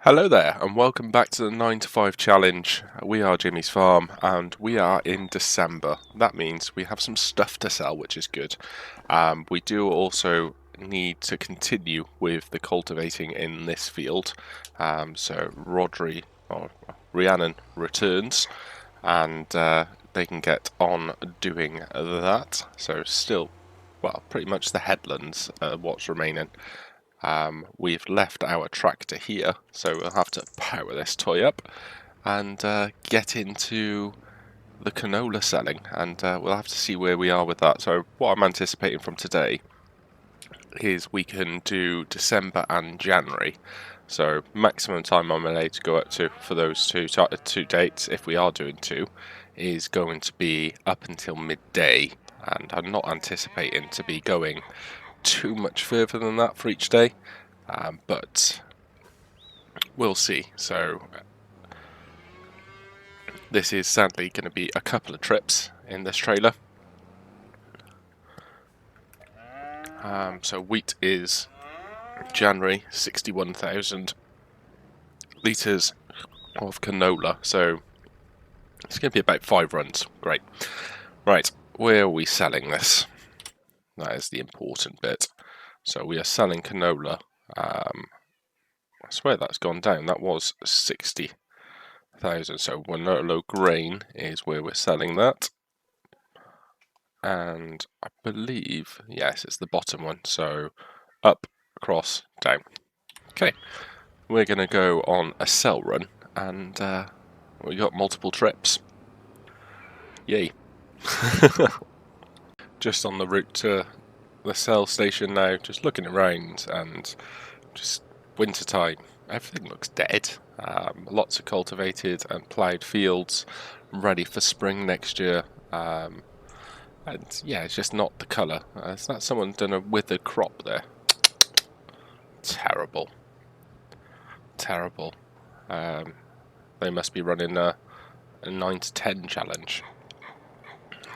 Hello there, and welcome back to the 9 to 5 challenge. We are Jimmy's Farm, and we are in December. That means we have some stuff to sell, which is good. We do also need to continue with the cultivating in this field. So Rhiannon returns, and they can get on doing that. So still, well, pretty much the headlands are what's remaining. We've left our tractor here, so we'll have to power this toy up and get into the canola selling, and we'll have to see where we are with that. So what I'm anticipating from today is we can do December and January. So maximum time I'm allowed to go up to for those two dates, if we are doing two, is going to be up until midday, and I'm not anticipating to be going too much further than that for each day, but we'll see. So this is sadly going to be a couple of trips in this trailer. So wheat is January, 61,000 litres of canola, so it's going to be about 5 runs. Great. Right, where are we selling this? That is the important bit. So we are selling canola. I swear that's gone down. That was 60,000. So low grain is where we're selling that. And I believe, yes, it's the bottom one. So up, across, down. Okay, we're going to go on a sell run, and we got multiple trips. Yay. Just on the route to the sell station now, just looking around, and just winter time, everything looks dead. Lots of cultivated and ploughed fields ready for spring next year, and yeah, it's just not the colour. Is that someone done a withered crop there? Terrible. They must be running a 9 to 10 challenge.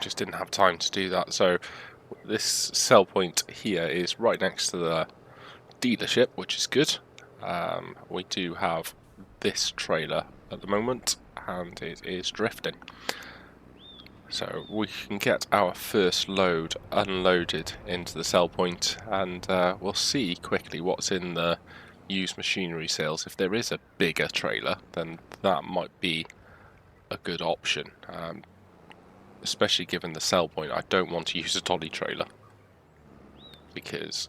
Just didn't have time to do that. So this sell point here is right next to the dealership, which is good. We do have this trailer at the moment, and it is drifting. So we can get our first load unloaded into the sell point, and we'll see quickly what's in the used machinery sales. If there is a bigger trailer, then that might be a good option. Especially given the sell point, I don't want to use a dolly trailer because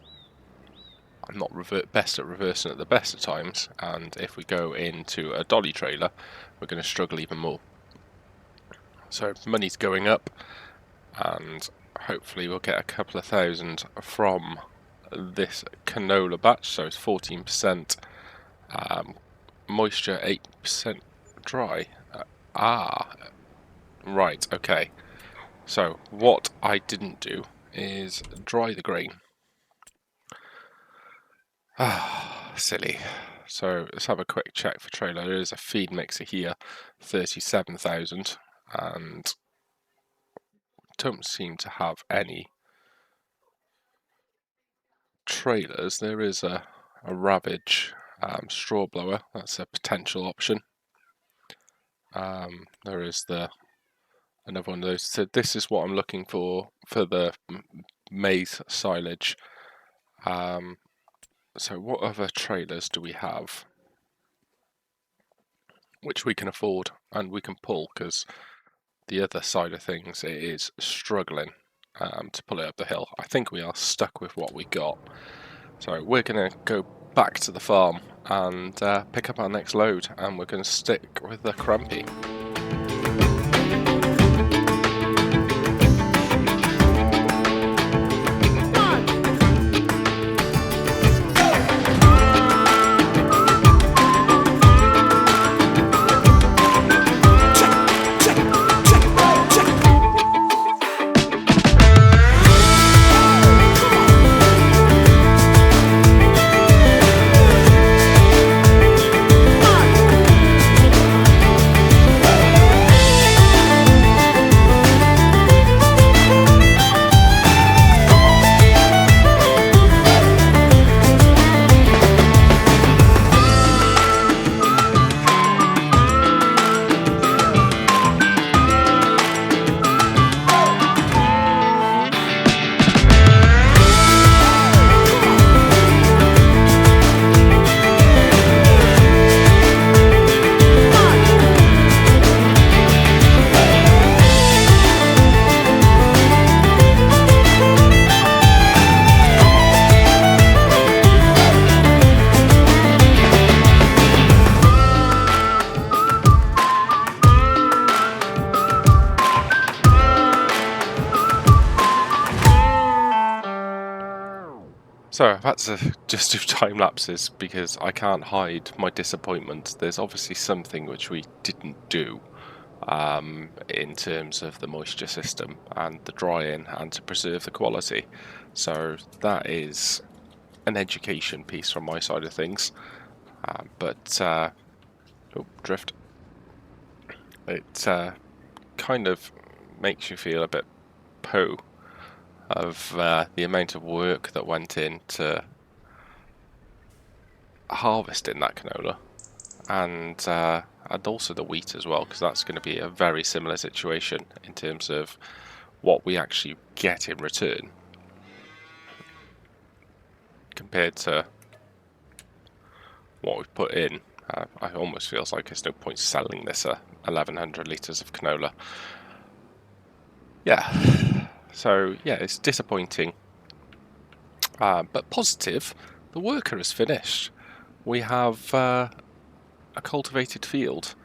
I'm not best at reversing at the best of times, and if we go into a dolly trailer, we're going to struggle even more. So money's going up, and hopefully we'll get a couple of thousand from this canola batch. So it's 14% moisture, 8% dry. Right, okay. So what I didn't do is dry the grain. Silly. So let's have a quick check for trailer. There is a feed mixer here, 37,000, and don't seem to have any trailers. There is a Ravage straw blower. That's a potential option. There is another one of those. So this is what I'm looking for the maize silage. So what other trailers do we have which we can afford and we can pull, because the other side of things, it is struggling to pull it up the hill. I think we are stuck with what we got. So we're going to go back to the farm and pick up our next load, and we're going to stick with the crumpy. So I've had to just do time lapses because I can't hide my disappointment. There's obviously something which we didn't do in terms of the moisture system and the drying and to preserve the quality. So that is an education piece from my side of things. Drift. It kind of makes you feel a bit poo of the amount of work that went into harvesting that canola, and also the wheat as well, because that's going to be a very similar situation in terms of what we actually get in return compared to what we've put in. I almost feels like there's no point selling this 1,100 litres of canola. Yeah, so yeah, it's disappointing, but positive. The worker is finished. We have a cultivated field.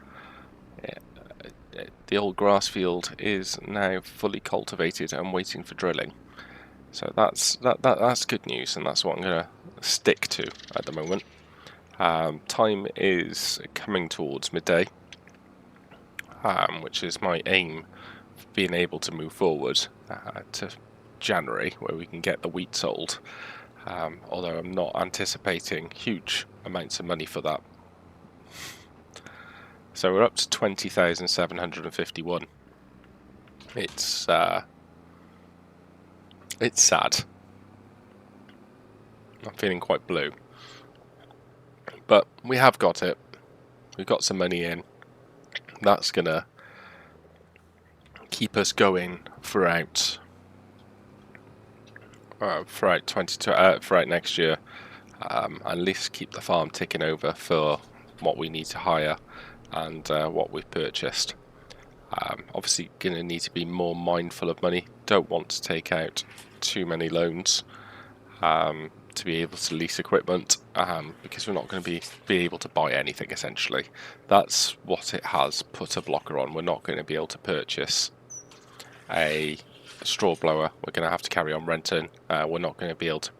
The old grass field is now fully cultivated and waiting for drilling. So that's good news, and that's what I'm going to stick to at the moment. Time is coming towards midday, which is my aim of being able to move forward to January, where we can get the wheat sold. Although I'm not anticipating huge amounts of money for that. So we're up to 20,751. It's sad. I'm feeling quite blue. But we have got it. We've got some money in. That's gonna keep us going throughout next year. At least keep the farm ticking over for what we need to hire and what we've purchased. Obviously going to need to be more mindful of money. Don't want to take out too many loans to be able to lease equipment, because we're not going to be able to buy anything essentially. That's what it has put a blocker on. We're not going to be able to purchase a straw blower. We're going to have to carry on renting. We're not going to be able to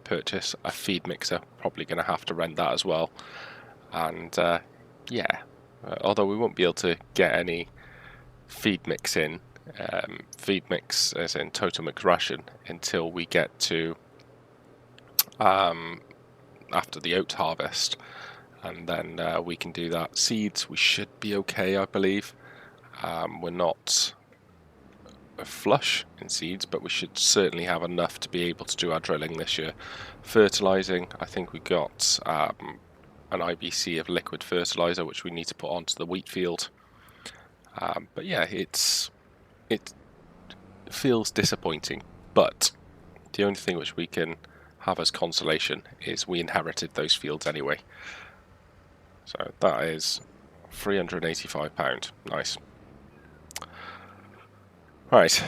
purchase a feed mixer. Probably going to have to rent that as well. And although we won't be able to get any feed mix as in total mix ration, until we get to after the oat harvest, and then we can do that. Seeds, we should be okay, I believe. We're not flush in seeds, but we should certainly have enough to be able to do our drilling this year. Fertilizing, I think we got an IBC of liquid fertilizer which we need to put onto the wheat field. But yeah, it feels disappointing, but the only thing which we can have as consolation is we inherited those fields anyway. So that is £385. Nice. Right,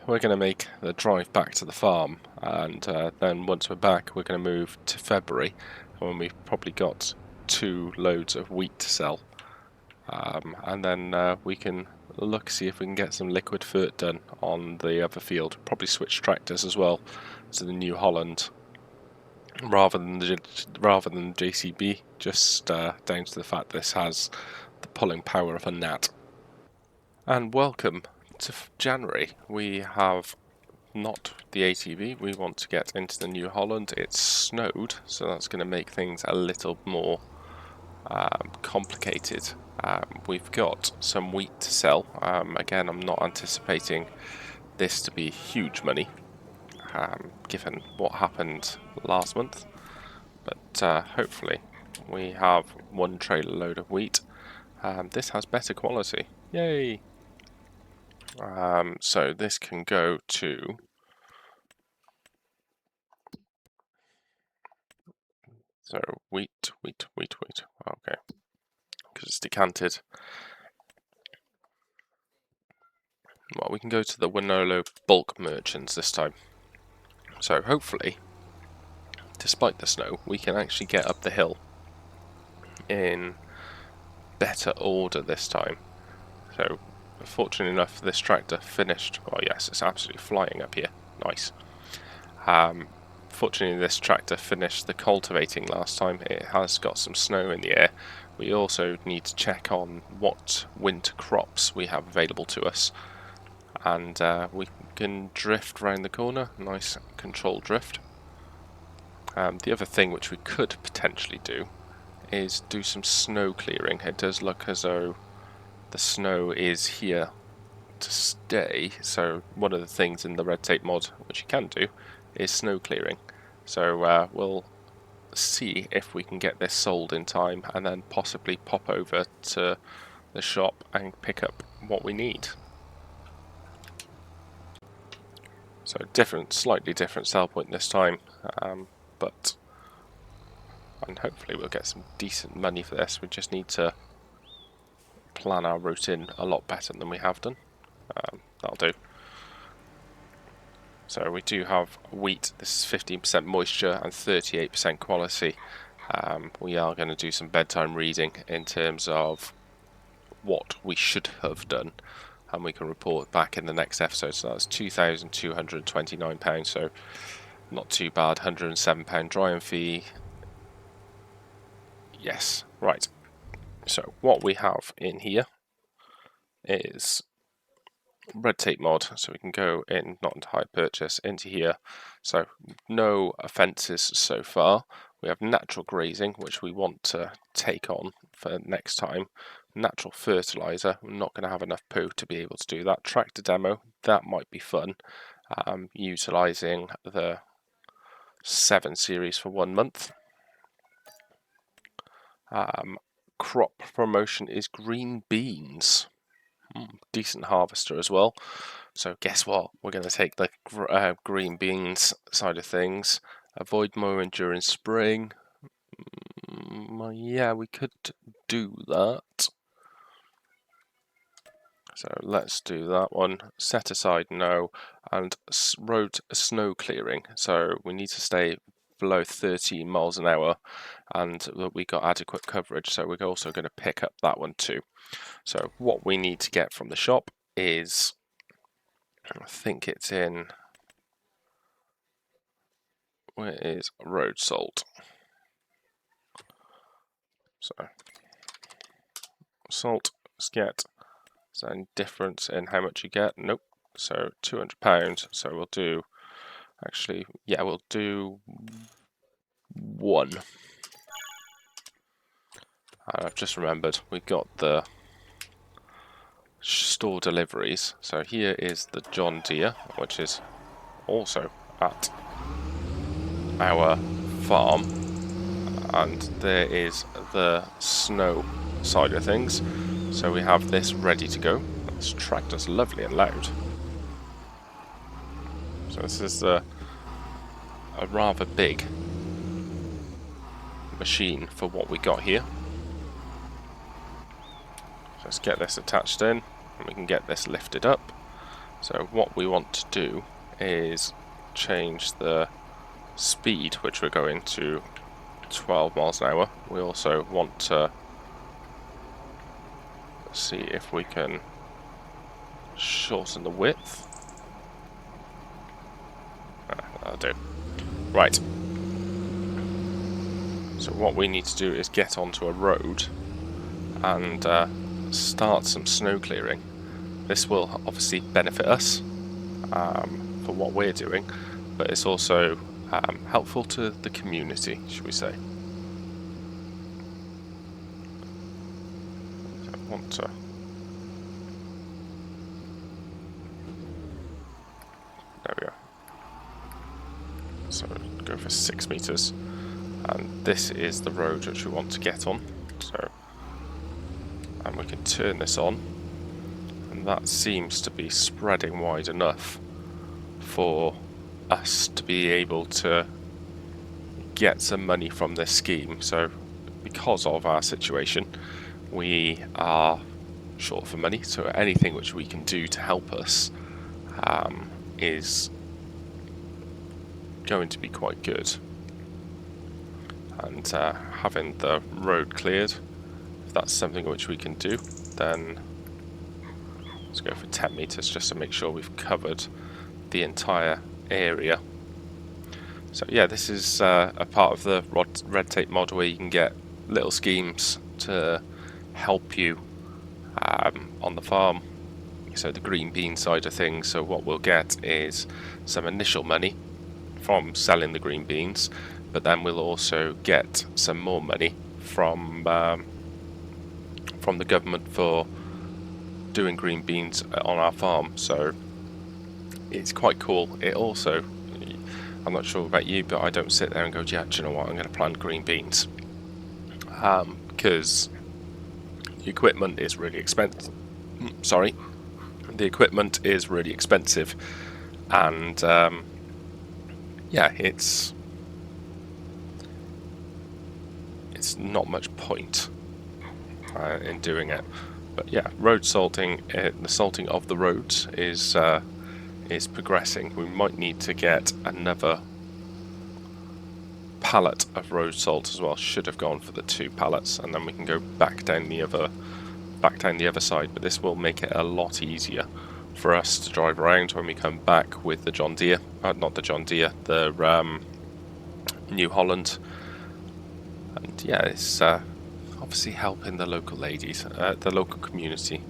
we're going to make the drive back to the farm, and then once we're back we're going to move to February, when we've probably got 2 loads of wheat to sell, and then we can see if we can get some liquid fert done on the other field. Probably switch tractors as well to the New Holland rather than JCB, just down to the fact this has the pulling power of a gnat. And welcome to January. We have not the ATV. We want to get into the New Holland. It's snowed, so that's going to make things a little more complicated. We've got some wheat to sell. Again, I'm not anticipating this to be huge money, given what happened last month, but hopefully we have 1 trailer load of wheat. This has better quality. Yay! So this can go to wheat. Okay, because it's decanted. Well, we can go to the Winolo bulk merchants this time. So hopefully, despite the snow, we can actually get up the hill in better order this time. So fortunately enough, this tractor finished. Oh yes, it's absolutely flying up here. Nice. Unfortunately, this tractor finished the cultivating last time. It has got some snow in the air. We also need to check on what winter crops we have available to us. And we can drift round the corner, nice controlled drift. The other thing which we could potentially do is do some snow clearing. It does look as though the snow is here to stay, so one of the things in the red tape mod which you can do is snow clearing. So we'll see if we can get this sold in time and then possibly pop over to the shop and pick up what we need. So slightly different sell point this time, but and hopefully we'll get some decent money for this. We just need to plan our route in a lot better than we have done. That'll do. So we do have wheat. This is 15% moisture and 38% quality. We are going to do some bedtime reading in terms of what we should have done, and we can report back in the next episode. So that's £2,229, so not too bad. £107 drying fee. Yes, right. So what we have in here is red tape mod, so we can go in, not into high purchase, into here. So no offences so far. We have natural grazing, which we want to take on for next time. Natural fertiliser, we're not going to have enough poo to be able to do that. Tractor demo, that might be fun. Utilising the 7 series for 1 month. Crop promotion is green beans. Decent harvester as well. So guess what? We're going to take the green beans side of things. Avoid mowing during spring. Yeah, we could do that. So let's do that one. Set aside no. And road snow clearing. So we need to stay below 13 miles an hour, and we got adequate coverage. So we're also going to pick up that one too. So what we need to get from the shop is, I think it's in, where is road salt? So salt, let's get, is there any difference in how much you get? Nope. So £200. So we'll do, actually, yeah, we'll do 1. And I've just remembered we got the store deliveries. So here is the John Deere, which is also at our farm, and there is the snow side of things. So we have this ready to go. This tractor's lovely and loud. So this is a rather big machine for what we got here. Let's get this attached in and we can get this lifted up. So what we want to do is change the speed which we're going to 12 miles an hour. We also want to see if we can shorten the width. That'll do. Right. So what we need to do is get onto a road and start some snow clearing. This will obviously benefit us for what we're doing, but it's also helpful to the community, should we say. So I want to there we go. So go for 6 meters, and this is the road which we want to get on. So, and we can turn this on, and that seems to be spreading wide enough for us to be able to get some money from this scheme. So because of our situation, we are short for money, so anything which we can do to help us is going to be quite good. And having the road cleared, if that's something which we can do, then let's go for 10 meters just to make sure we've covered the entire area. So yeah, this is a part of the red tape mod where you can get little schemes to help you on the farm. So the green bean side of things, so what we'll get is some initial money from selling the green beans, but then we'll also get some more money from the government for doing green beans on our farm. So it's quite cool. It also, I'm not sure about you, but I don't sit there and go, yeah, do you know what, I'm going to plant green beans, because the equipment is really expensive. Sorry, the equipment is really expensive, and yeah, it's not much point in doing it. But yeah, road salting, the salting of the roads is progressing. We might need to get another pallet of road salt as well. Should have gone for the 2 pallets, and then we can go back down the other side. But this will make it a lot easier for us to drive around when we come back with the John Deere, not the John Deere, the New Holland. And yeah, it's obviously helping the local ladies, the local community.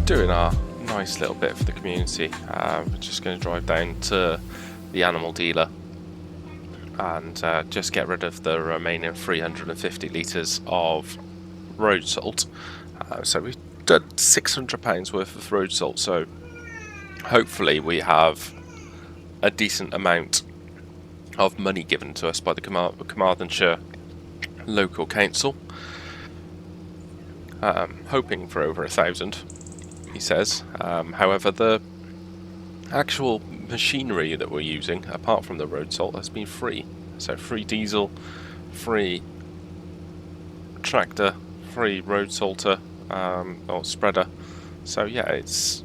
Doing our nice little bit for the community. We're just going to drive down to the animal dealer and just get rid of the remaining 350 litres of road salt. So we've done £600 worth of road salt, so hopefully we have a decent amount of money given to us by the Carmarthenshire local council. Hoping for over 1,000. He says. However, the actual machinery that we're using, apart from the road salt, has been free. So free diesel, free tractor, free road salter, or spreader. So yeah, it's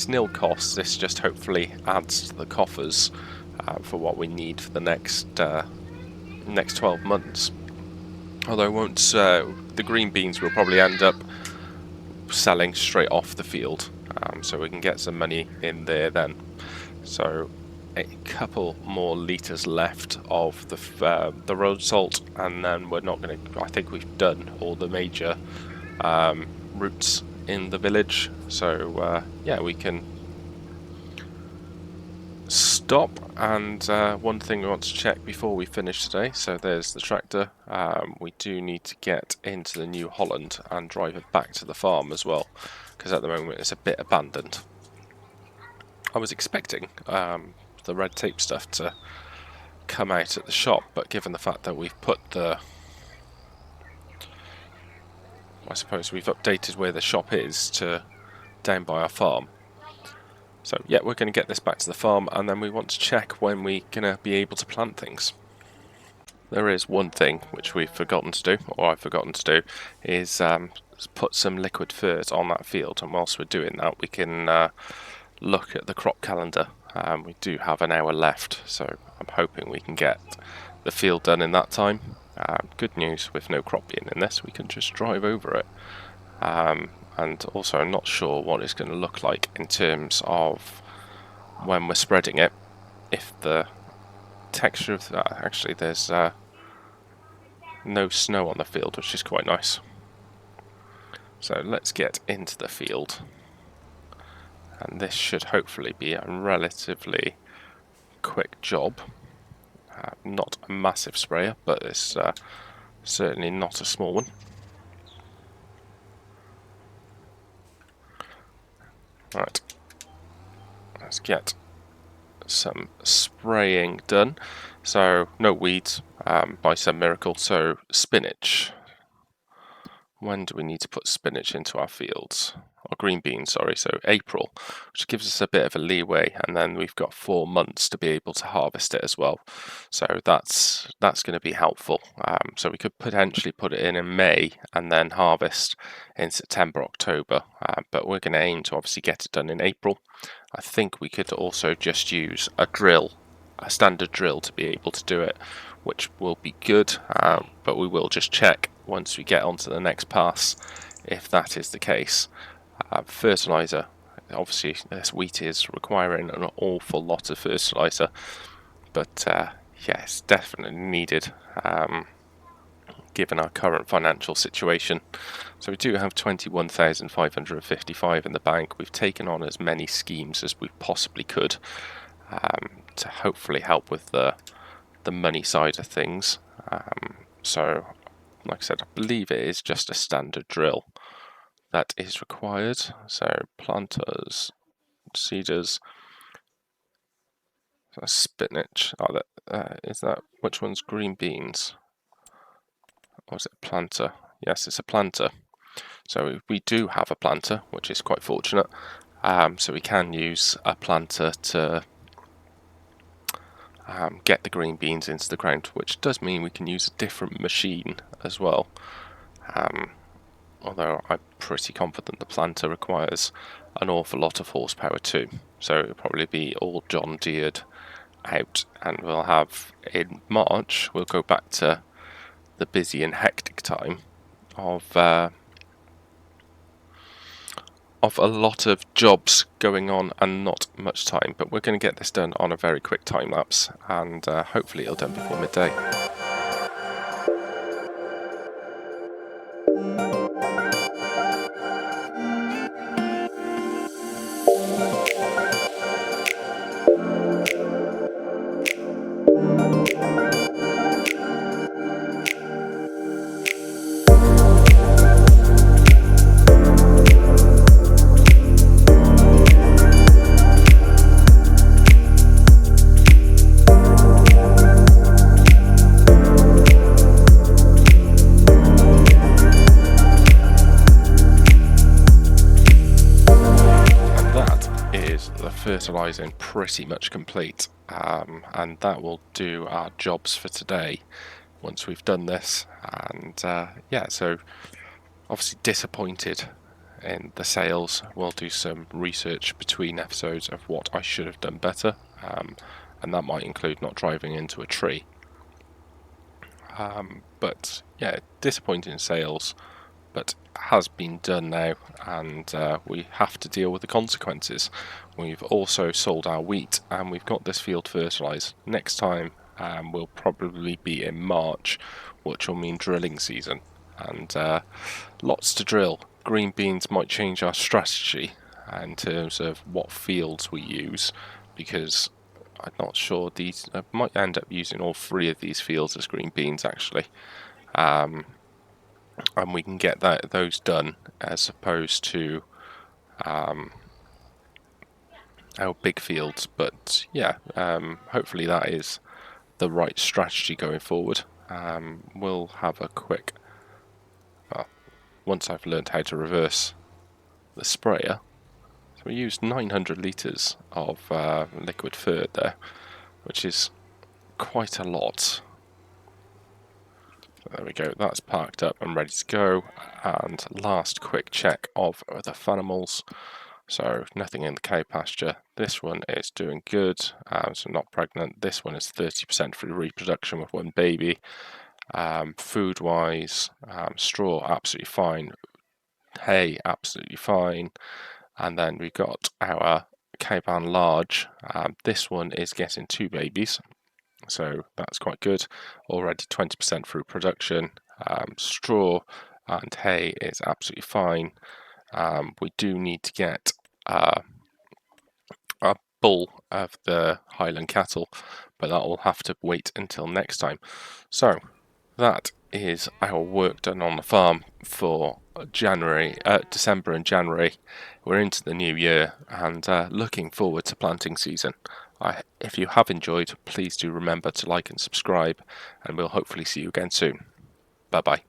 nil cost. This just hopefully adds to the coffers for what we need for the next 12 months. Although won't the green beans will probably end up selling straight off the field, so we can get some money in there then. So a couple more litres left of the road salt, and then we're not going to, I think we've done all the major routes in the village, so yeah, we can stop. And one thing we want to check before we finish today, so there's the tractor. We do need to get into the New Holland and drive it back to the farm as well, because at the moment it's a bit abandoned. I was expecting the red tape stuff to come out at the shop, but given the fact that we've put the, I suppose we've updated where the shop is to down by our farm. So yeah, we're going to get this back to the farm, and then we want to check when we're going to be able to plant things. There is one thing which we've forgotten to do, or I've forgotten to do, is put some liquid fertiliser on that field, and whilst we're doing that we can look at the crop calendar. We do have an hour left, so I'm hoping we can get the field done in that time. Good news, with no crop being in this, we can just drive over it. And also I'm not sure what it's going to look like in terms of when we're spreading it, if the texture of that, actually there's no snow on the field, which is quite nice. So let's get into the field, and this should hopefully be a relatively quick job. Not a massive sprayer, but it's certainly not a small one. Right, let's get some spraying done. So no weeds by some miracle. So spinach. When do we need to put spinach into our fields? Or green beans, sorry, so April, which gives us a bit of a leeway, and then we've got 4 months to be able to harvest it as well. So that's going to be helpful. So we could potentially put it in May and then harvest in September, October, but we're going to aim to obviously get it done in April. I think we could also just use a drill, a standard drill, to be able to do it, which will be good, but we will just check once we get onto the next pass if that is the case. Fertiliser, obviously this wheat is requiring an awful lot of fertiliser, but yeah, it's definitely needed given our current financial situation. So we do have 21,555 in the bank. We've taken on as many schemes as we possibly could to hopefully help with the money side of things. So like I said, I believe it is just a standard drill that is required. So planters, seeders, spinach. Oh, is that, which one's green beans? Or is it a planter? Yes, it's a planter. So we do have a planter, which is quite fortunate. So we can use a planter to get the green beans into the ground, which does mean we can use a different machine as well. Although I'm pretty confident the planter requires an awful lot of horsepower too. So it'll probably be all John Deered out, and we'll have, in March, we'll go back to the busy and hectic time of a lot of jobs going on and not much time. But we're going to get this done on a very quick time lapse, and hopefully it'll done before midday. Fertilising pretty much complete, and that will do our jobs for today once we've done this. And yeah, so obviously disappointed in the sales. We'll do some research between episodes of what I should have done better, and that might include not driving into a tree. But yeah, disappointing sales, but has been done now, and we have to deal with the consequences. We've also sold our wheat, and we've got this field fertilised. Next time will probably be in March, which will mean drilling season, and lots to drill. Green beans might change our strategy in terms of what fields we use, because I'm not sure these, I might end up using all 3 of these fields as green beans actually. And we can get those done as opposed to our big fields. But yeah, hopefully that is the right strategy going forward. We'll have a quick, once I've learned how to reverse the sprayer. So we used 900 litres of liquid fertiliser there, which is quite a lot. There we go, that's parked up and ready to go. And last quick check of the Funimals. So nothing in the cow pasture. This one is doing good, so not pregnant. This one is 30% through reproduction with one baby. Food-wise, straw absolutely fine, hay absolutely fine, and then we've got our cowpan large. This one is getting 2 babies, so that's quite good. Already 20% through production. Straw and hay is absolutely fine. We do need to get a bull of the Highland cattle, but that will have to wait until next time. So that is our work done on the farm for December and January. We're into the new year and looking forward to planting season. If you have enjoyed, please do remember to like and subscribe, and we'll hopefully see you again soon. Bye bye.